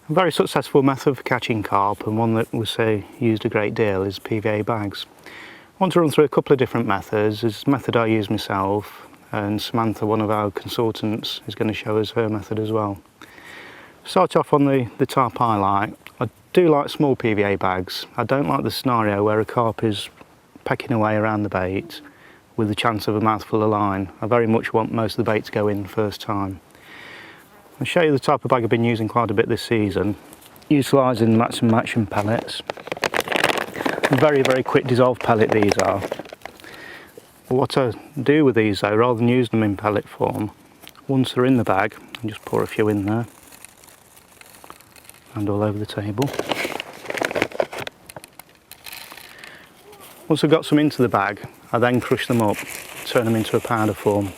A very successful method for catching carp, and one that we say used a great deal, is PVA bags. I want to run through a couple of different methods. It's a method I use myself, and Samantha, one of our consultants, is going to show us her method as well. Start off on the tarp I like. I do like small PVA bags. I don't like the scenario where a carp is pecking away around the bait with the chance of a mouthful of line. I very much want most of the bait to go in first time. I'll show you the type of bag I've been using quite a bit this season, utilising maximum action pellets. Very, very quick dissolve pellet these are. What I do with these though, rather than use them in pellet form, once they're in the bag, I just pour a few in there and all over the table. Once I've got some into the bag, I then crush them up, turn them into a powder form.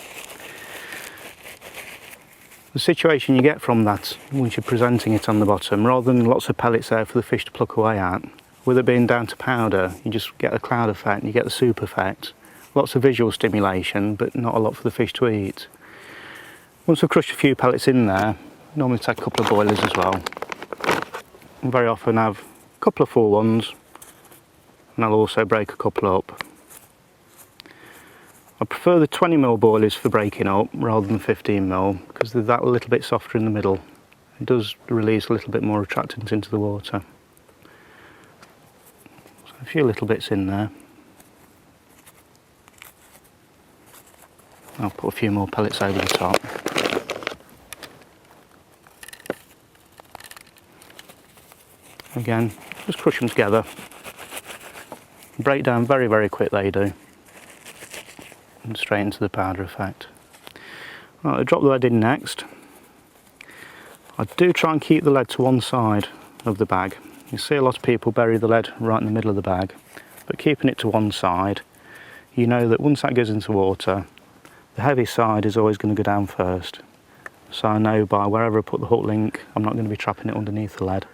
The situation you get from that, once you're presenting it on the bottom, rather than lots of pellets there for the fish to pluck away at, with it being down to powder, you just get a cloud effect, you get the soup effect. Lots of visual stimulation, but not a lot for the fish to eat. Once I've crushed a few pellets in there, normally take a couple of boilers as well. And very often have a couple of full ones, and I'll also break a couple up. I prefer the 20mm boilers for breaking up rather than 15mm, because they're that little bit softer in the middle. It does release a little bit more attractants into the water. So a few little bits in there. I'll put a few more pellets over the top. Again, just crush them together. Break down very, very quick they do. And straight into the powder effect. Right, I'll drop the lead in next. I do try and keep the lead to one side of the bag. You see a lot of people bury the lead right in the middle of the bag, but keeping it to one side, you know that once that goes into water, the heavy side is always going to go down first. So I know by wherever I put the hook link, I'm not going to be trapping it underneath the lead.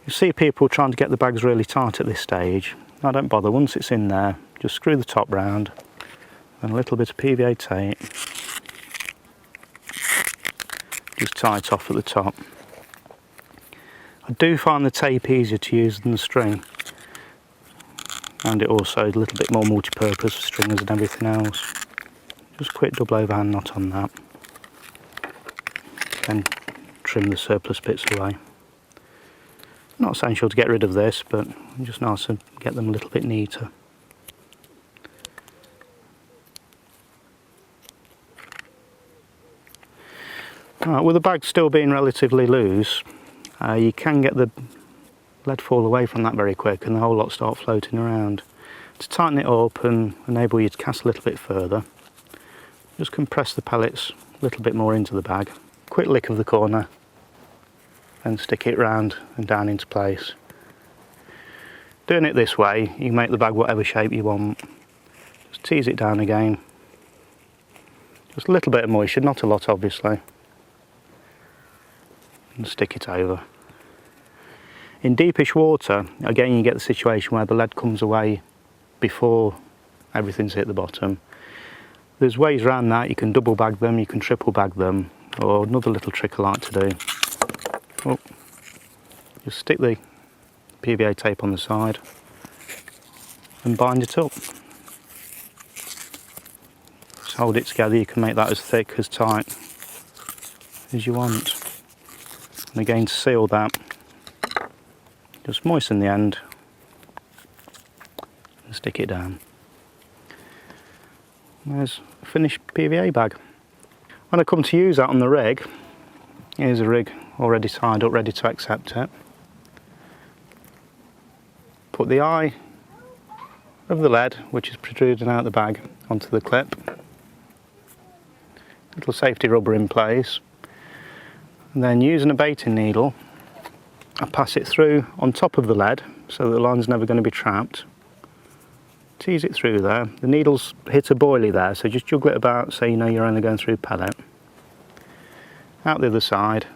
You see people trying to get the bags really tight at this stage. I don't bother. Once it's in there, just screw the top round and a little bit of PVA tape. Just tie it off at the top. I do find the tape easier to use than the string, and it also is a little bit more multi-purpose for stringers and everything else. Just a quick double overhand knot on that, then trim the surplus bits away. Not essential to get rid of this, but just nice to get them a little bit neater. Right, with the bag still being relatively loose, you can get the lead fall away from that very quick and the whole lot start floating around. To tighten it up and enable you to cast a little bit further, just compress the pellets a little bit more into the bag. Quick lick of the corner and stick it round and down into place. Doing it this way, you can make the bag whatever shape you want. Just tease it down again. Just a little bit of moisture, not a lot obviously. And stick it over. In deepish water, again you get the situation where the lead comes away before everything's hit the bottom. There's ways around that. You can double bag them, you can triple bag them, or another little trick I like to do. Oh, just stick the PVA tape on the side and bind it up. Just hold it together. You can make that as thick, as tight as you want. And again, to seal that, just moisten the end and stick it down. There's a finished PVA bag. When I come to use that on the rig, here's a rig already tied up, ready to accept it. Put the eye of the lead, which is protruding out the bag, onto the clip. Little safety rubber in place. And then using a baiting needle, I pass it through on top of the lead so that the line's never going to be trapped. Tease it through there. The needle's hit a boilie there, so just juggle it about so you know you're only going through pellet. Out the other side,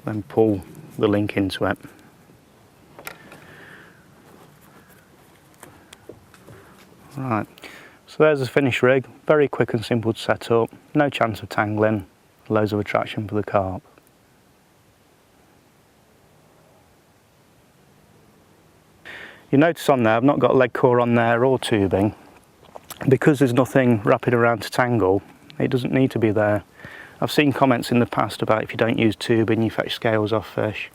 then pull the link into it. Right, so there's the finished rig. Very quick and simple to set up, no chance of tangling, loads of attraction for the carp. You notice on there I've not got leg core on there or tubing. Because there's nothing wrapping around to tangle, it doesn't need to be there. I've seen comments in the past about if you don't use tubing you fetch scales off fish.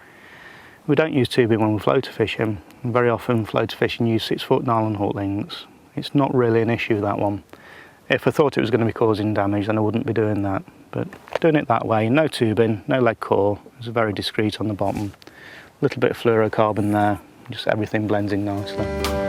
We don't use tubing when we're floater fishing. Very often floater fishing use 6-foot nylon hook links. It's not really an issue, that one. If I thought it was going to be causing damage, then I wouldn't be doing that. But doing it that way, no tubing, no leg core, it's very discreet on the bottom. A little bit of fluorocarbon there, just everything blends in nicely.